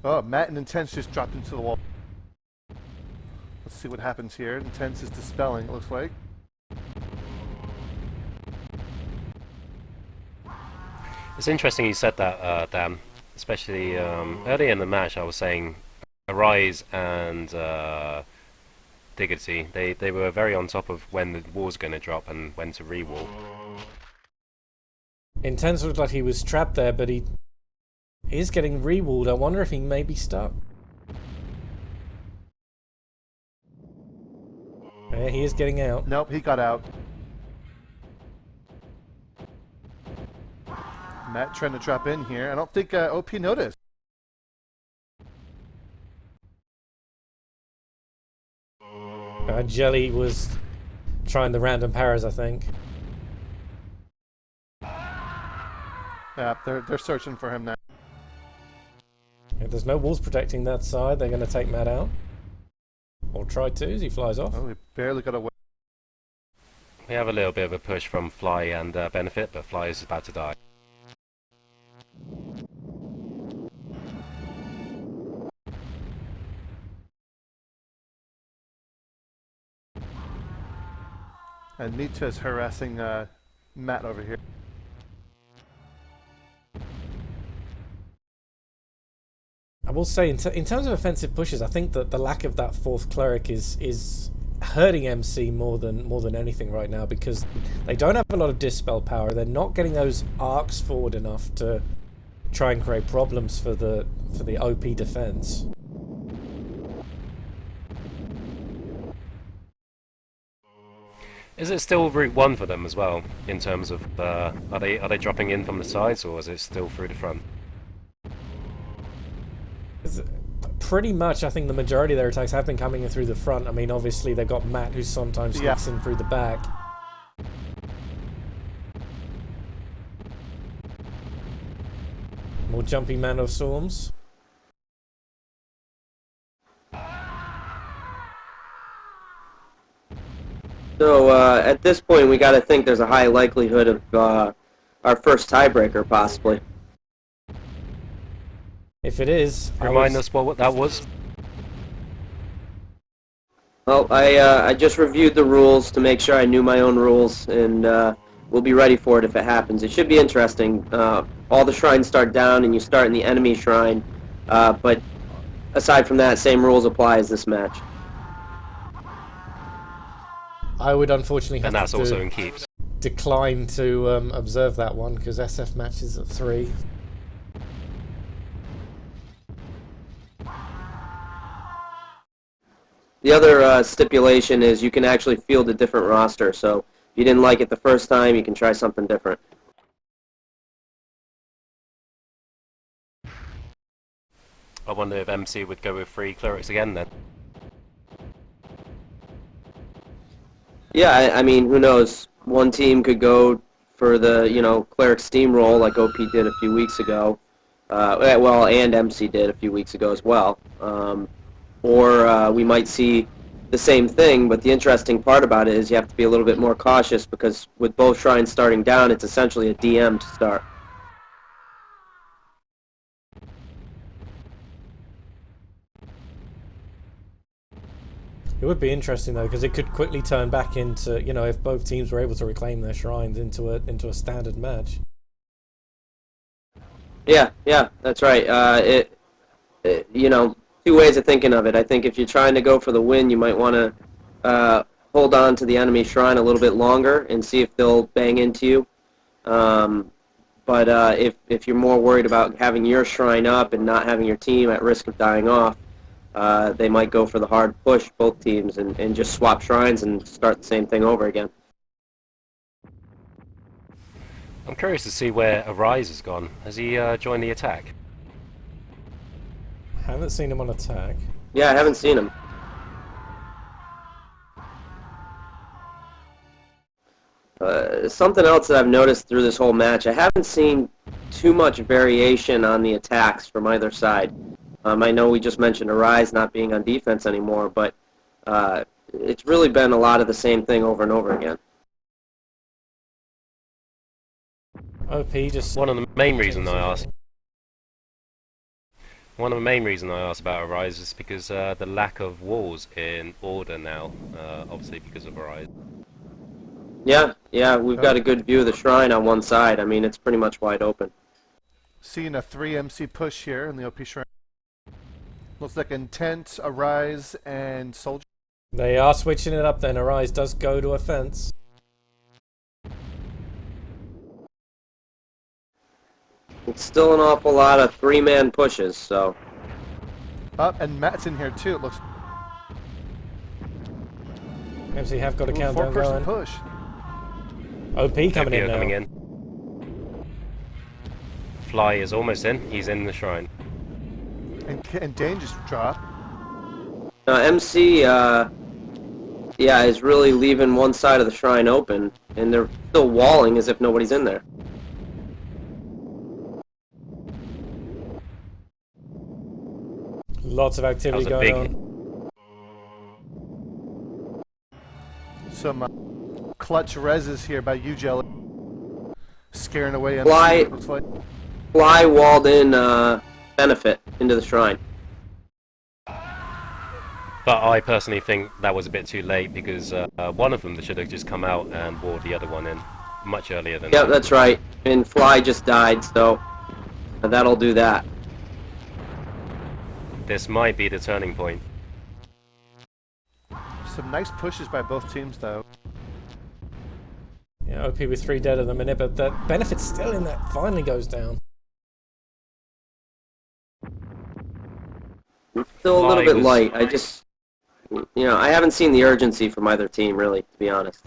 Oh, Matt and Intense just dropped into the wall. Let's see what happens here. Intense is dispelling, it looks like. It's interesting you said that, Dan. especially early in the match, I was saying Arise and Diggity, they were very on top of when the wall's going to drop and when to re-wall. Intense looked like he was trapped there, but he is getting re-walled. I wonder if he may be stuck. Yeah, he is getting out. Nope, he got out. Matt trying to drop in here. I don't think OP noticed. Jelly was trying the random paras, I think. Yeah, they're searching for him now. Yeah, there's no walls protecting that side. They're going to take Matt out. Or try to as he flies off. Oh, he barely got away. We have a little bit of a push from Fly and Benefit, but Fly is about to die. And Nietzsche is harassing Matt over here. I will say, in terms of offensive pushes, I think that the lack of that fourth cleric is hurting MC more than anything right now, because they don't have a lot of dispel power. They're not getting those arcs forward enough to try and create problems for the OP defense. Is it still Route 1 for them as well, in terms of, are they dropping in from the sides, or is it still through the front? Pretty much, I think the majority of their attacks have been coming in through the front. I mean, obviously they've got Matt, who sometimes sneaks in through the back. More jumpy Man of Storms. So at this point, we got to think there's a high likelihood of our first tiebreaker, possibly. If it is, Remind us what that was. Well, I just reviewed the rules to make sure I knew my own rules, and we'll be ready for it if it happens. It should be interesting. All the shrines start down, and you start in the enemy shrine, but aside from that, same rules apply as this match. I would unfortunately have And that's to also in keeps. decline to observe that one, because SF matches at 3. The other stipulation is you can actually field a different roster, so if you didn't like it the first time, you can try something different. I wonder if MC would go with 3 clerics again then. Yeah, I mean, who knows? One team could go for the, cleric steamroll like OP did a few weeks ago. Well, and MC did a few weeks ago as well. Or we might see the same thing, but the interesting part about it is you have to be a little bit more cautious, because with both shrines starting down, it's essentially a DM to start. It would be interesting though, because it could quickly turn back into, if both teams were able to reclaim their shrines, into a standard match. Yeah, that's right. Two ways of thinking of it. I think if you're trying to go for the win, you might want to hold on to the enemy shrine a little bit longer and see if they'll bang into you. But if you're more worried about having your shrine up and not having your team at risk of dying off, they might go for the hard push, both teams, and just swap shrines and start the same thing over again. I'm curious to see where Arise has gone. Has he joined the attack? Haven't seen him on attack. Yeah, I haven't seen him. Something else that I've noticed through this whole match, I haven't seen too much variation on the attacks from either side. I know we just mentioned Arise not being on defense anymore, but it's really been a lot of the same thing over and over again. OP just... One of the main reasons I asked about Arise is because the lack of walls in Order now, obviously because of Arise. Yeah, we've got a good view of the shrine on one side. I mean, it's pretty much wide open. Seeing a 3 MC push here in the OP Shrine. Looks like Intent, Arise, and Soldier. They are switching it up then. Arise does go to offense. It's still an awful lot of 3-man pushes, so... Up, and Matt's in here too, it looks. MC have got a countdown 4-person going. push. OP coming in now. coming in. Fly is almost in. He's in the shrine. And Dane just dropped. MC, yeah, is really leaving one side of the shrine open, and they're still walling as if nobody's in there. Lots of activity That was a going big on. Some clutch reses here by you, Jelly. Scaring away MC, Fly- it looks like. Fly walled in Benefit into the shrine. But I personally think that was a bit too late because one of them should have just come out and wore the other one in much earlier than Yeah, that. that's right. And Fly just died, so that'll do that. This might be the turning point. Some nice pushes by both teams, though. Yeah, OP with 3 dead at the minute, but that Benefit's still in that. Finally goes down. It's still a little Fly bit was- light. I just, I haven't seen the urgency from either team, really, to be honest.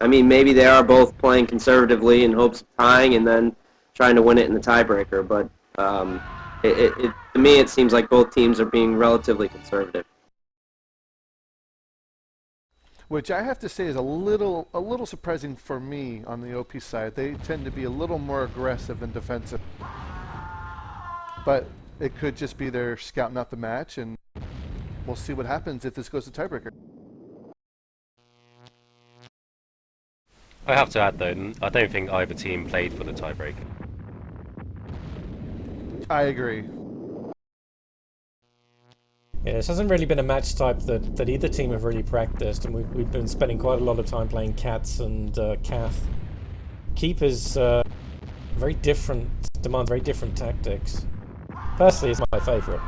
I mean, maybe they are both playing conservatively in hopes of tying and then trying to win it in the tiebreaker, but to me it seems like both teams are being relatively conservative. Which I have to say is a little surprising for me on the OP side. They tend to be a little more aggressive than defensive. But it could just be they're scouting out the match, and we'll see what happens if this goes to tiebreaker. I have to add though, I don't think either team played for the tiebreaker. I agree. Yeah, this hasn't really been a match type that either team have really practiced, and we've been spending quite a lot of time playing Cats and Cath. Keep is very different, demand very different tactics. Personally, it's my favourite.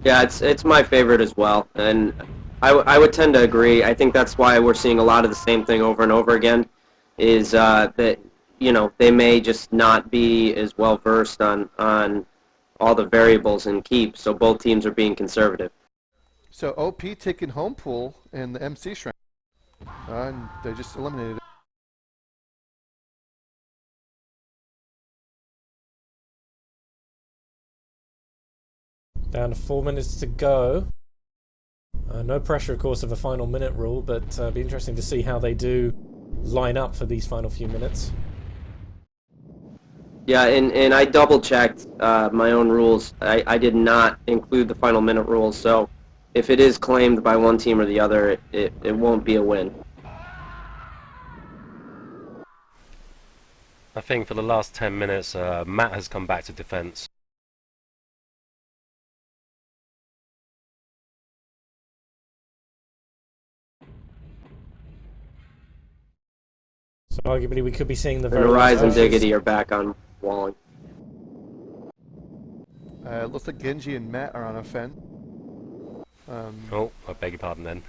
Yeah, it's my favorite as well, and I would tend to agree. I think that's why we're seeing a lot of the same thing over and over again, is that, they may just not be as well versed on all the variables in Keep, so both teams are being conservative. So OP taking home pool in the MC shrine. And they just eliminated it. Down to 4 minutes to go. No pressure, of course, of a final minute rule, but it'll be interesting to see how they do line up for these final few minutes. Yeah, and I double-checked my own rules. I did not include the final minute rules, so if it is claimed by one team or the other, it won't be a win. I think for the last 10 minutes, Matt has come back to defense. So arguably we could be seeing the And very Arise and last- Diggity are back on walling. It looks like Genji and Matt are on a fen. Oh, I beg your pardon then.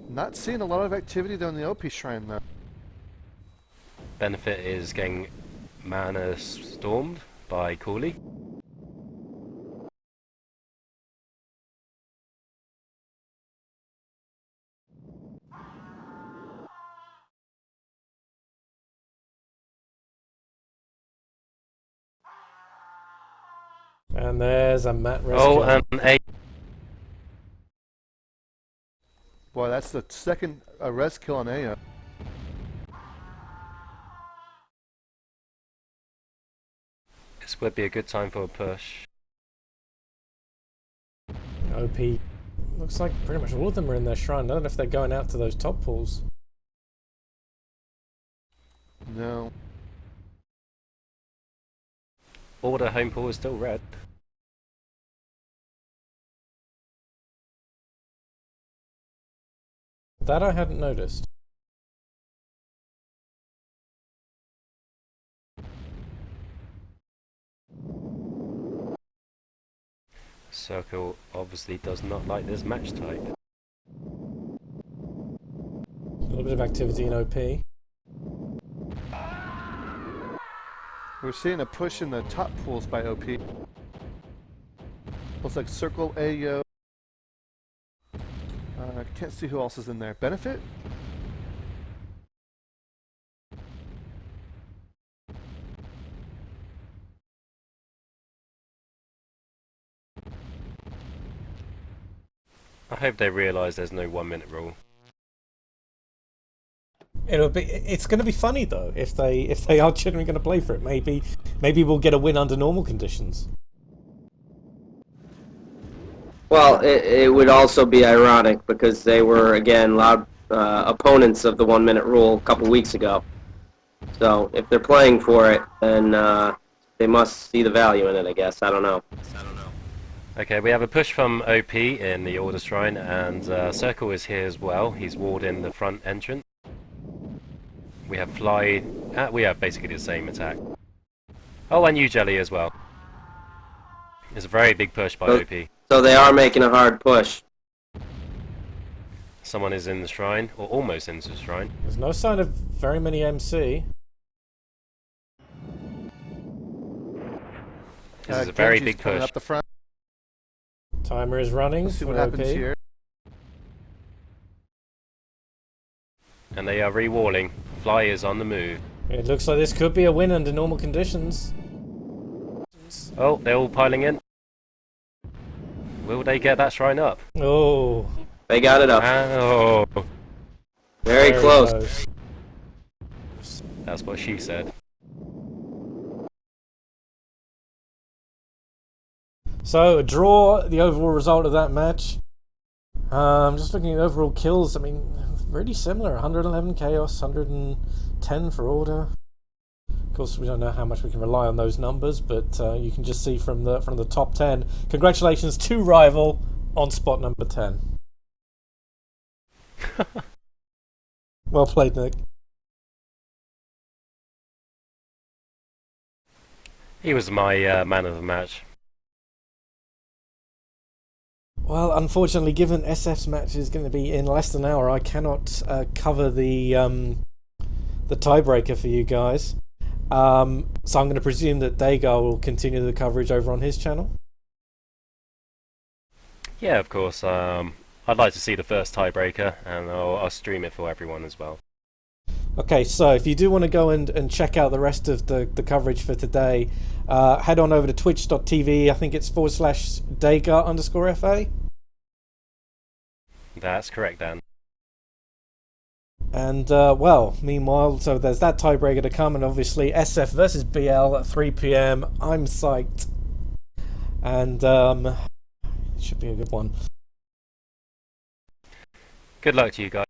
Not seeing a lot of activity though in the OP shrine though. Benefit is getting mana stormed by Cooley. And there's a Matt Oh, rescue. and A. Boy, that's the second res kill on Aya. This would be a good time for a push. OP. Looks like pretty much all of them are in their shrine. I don't know if they're going out to those top pools. No. Order home pool is still red. That I hadn't noticed. Circle obviously does not like this match type. A little bit of activity in OP. We're seeing a push in the top pools by OP. Looks like Circle, Ayo. Can't see who else is in there. Benefit? I hope they realise there's no 1 minute rule. It's going to be funny though if they are genuinely going to play for it. Maybe we'll get a win under normal conditions. Well, it would also be ironic because they were, again, loud opponents of the 1 minute rule a couple weeks ago. So if they're playing for it, then they must see the value in it, I guess. I don't know. Okay, we have a push from OP in the Order Shrine, and Circle is here as well. He's walled in the front entrance. We have Fly. We have basically the same attack. Oh, and you, Jelly, as well. It's a very big push by OP. So they are making a hard push. Someone is in the shrine, or almost into the shrine. There's no sign of very many MC. This is a very big coming push. up the front. Timer is running. Let's see what for happens OP. here. And they are re-walling. Fly is on the move. It looks like this could be a win under normal conditions. Oh, they're all piling in. Will they get that shrine up? Oh, They got it up. Oh, Very close. that's what she said. So, a draw, the overall result of that match. Just looking at overall kills, I mean, really similar. 111 Chaos, 110 for Order. Of course, we don't know how much we can rely on those numbers, but you can just see from the top 10. Congratulations to Rival on spot number 10. Well played, Nick. He was my man of the match. Well, unfortunately, given SF's match is going to be in less than an hour, I cannot cover the tiebreaker for you guys. So I'm going to presume that Dagar will continue the coverage over on his channel. Yeah, of course. I'd like to see the first tiebreaker, and I'll stream it for everyone as well. Okay, so if you do want to go and check out the rest of the coverage for today, head on over to twitch.tv. I think it's /Dagar_FA. That's correct, Dan. And, well, meanwhile, so there's that tiebreaker to come, and obviously SF versus BL at 3 PM. I'm psyched. And, it should be a good one. Good luck to you guys.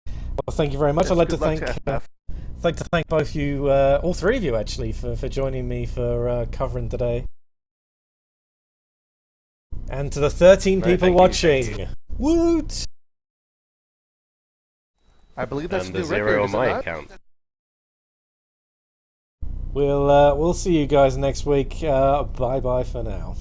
Well, thank you very much. Yes, I'd like to good luck thank to FF. both you, all three of you actually, for joining me for covering today. And to the 13 No, people thank you. watching, woot! I believe that's And the the new record, zero on is it my not? account. We'll see you guys next week. Bye bye for now.